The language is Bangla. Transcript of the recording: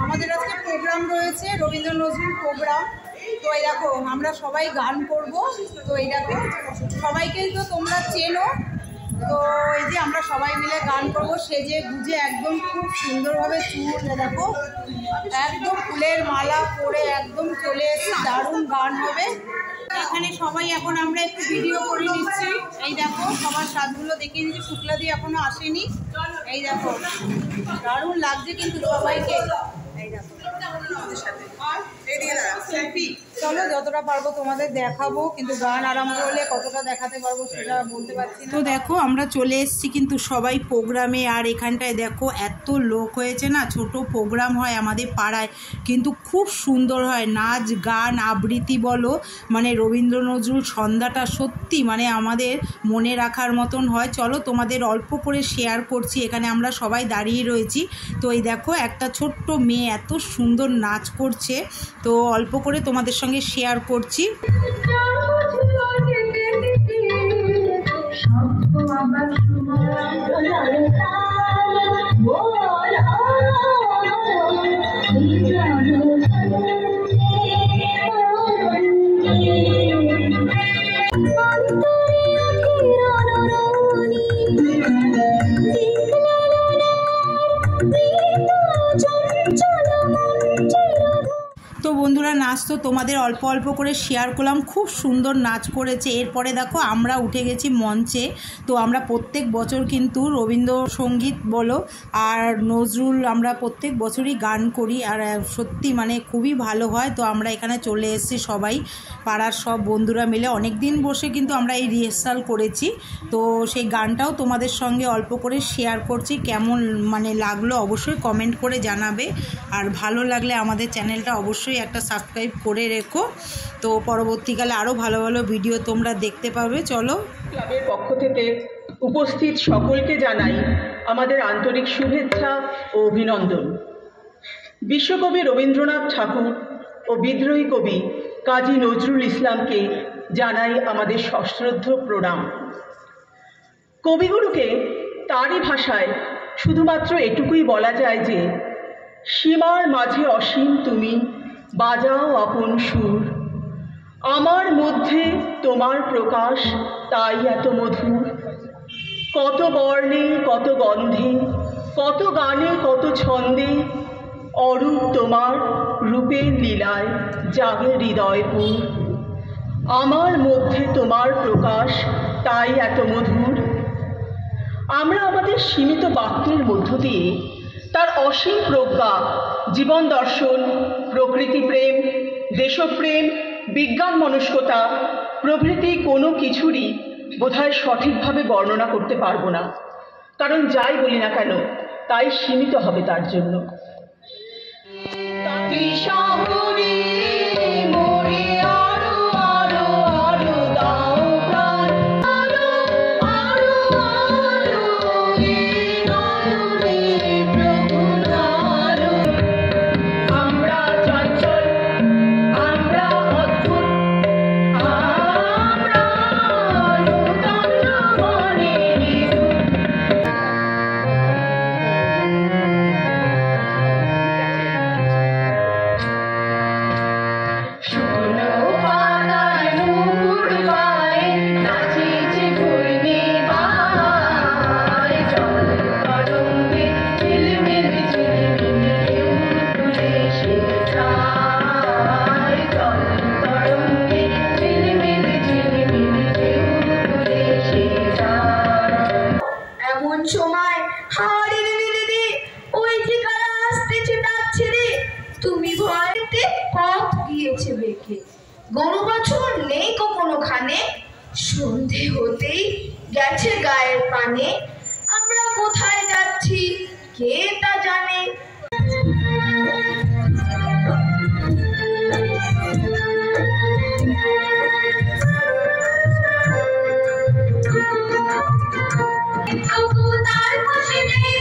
আমাদের আজকে প্রোগ্রাম রয়েছে, রবীন্দ্র নজরুল প্রোগ্রাম। তো এই দেখো আমরা সবাই গান করব। তো এই দেখো সবাইকেই তো তোমরা চেনো। তো এই যে আমরা সবাই মিলে গান করব, সেজে গুজে একদম খুব সুন্দরভাবে চুল দেখো একদম ফুলের মালা পরে একদম চলে এসে দারুণ গান হবে এখানে। সবাই এখন আমরা একটু ভিডিও করে নিচ্ছি। এই দেখো সবার সাজগুলো দেখিয়ে দিচ্ছি, শুক্লা দিয়ে এখনো আসেনি। এই দেখো দারুণ লাগছে কিন্তু সবাইকে। এই দেখো চলো যতটা পারবো তোমাদের দেখাবো, কিন্তু গান আরম্ভ হলে কতটা দেখাতে পারবো সেটা বলতে পারছি না। তো দেখো আমরা চলে এসেছি কিন্তু সবাই প্রোগ্রামে। আর এখানটায় দেখো এত লোক হয়েছে না, ছোট প্রোগ্রাম হয় আমাদের পাড়ায়, কিন্তু খুব সুন্দর হয়, নাচ গান আবৃত্তি বলো, মানে রবীন্দ্র নজরুল সন্ধ্যাটা সত্যি মানে আমাদের মনে রাখার মতন হয়। চলো তোমাদের অল্প করে শেয়ার করছি। এখানে আমরা সবাই দাঁড়িয়ে রয়েছি। তো এই দেখো একটা ছোট্ট মেয়ে এত সুন্দর নাচ করছে, তো অল্প করে তোমাদের সঙ্গে শেয়ার করছি। তো বন্ধুরা নাচ তো তোমাদের অল্প অল্প করে শেয়ার করলাম, খুব সুন্দর নাচ করেছে। এরপরে দেখো আমরা উঠে গেছি মঞ্চে। তো আমরা প্রত্যেক বছর কিন্তু রবীন্দ্রসঙ্গীত বলো আর নজরুল আমরা প্রত্যেক বছরই গান করি, আর সত্যি মানে খুবই ভালো হয়। তো আমরা এখানে চলে এসেছি সবাই পাড়ার সব বন্ধুরা মিলে, অনেক দিন বসে কিন্তু আমরা এই রিহার্সাল করেছি। তো সেই গানটাও তোমাদের সঙ্গে অল্প করে শেয়ার করছি। কেমন মানে লাগলো অবশ্যই কমেন্ট করে জানাবে, আর ভালো লাগলে আমাদের চ্যানেলটা অবশ্যই একটা সাবস্ক্রাইব করে রেখো। তো পরবর্তীকালে আরও ভালো ভালো ভিডিও তোমরা দেখতে পাবে। চলো ক্লাবের পক্ষ থেকে উপস্থিত সকলকে জানাই আমাদের আন্তরিক শুভেচ্ছা ও অভিনন্দন। বিশ্বকবি রবীন্দ্রনাথ ঠাকুর ও বিদ্রোহী কবি কাজী নজরুল ইসলামকে জানাই আমাদের সশ্রদ্ধ প্রণাম। কবিগুরুকে তারই ভাষায় শুধুমাত্র এটুকুই বলা যায় যে, সীমার মাঝে অসীম তুমি বাজাও আপন সুর, আমার মধ্যে তোমার প্রকাশ তাই এত মধুর। কত বর্ণে কত গন্ধে কত গানে কত ছন্দে, অরূপ তোমার রূপের লীলায় জাগে হৃদয়পুর। আমার মধ্যে তোমার প্রকাশ তাই এত মধুর। আমরা আমাদের সীমিত বাক্যের মধ্য দিয়ে তার অসীম প্রজ্ঞা, জীবন দর্শন, প্রকৃতি প্রেম, দেশপ্রেম, বিজ্ঞান মনস্কতা প্রভৃতি কোনো কিছুরই বোধহয় সঠিকভাবে বর্ণনা করতে পারবো না, কারণ যাই বলি না কেন তাই সীমিত হবে তার জন্য। গণবাছুর নেই কখনো খানে, সন্ধে হতেই গেছে গায়ের পানে। আমরা কোথায় যাচ্ছি কে তা জানে। তার খুশি নেই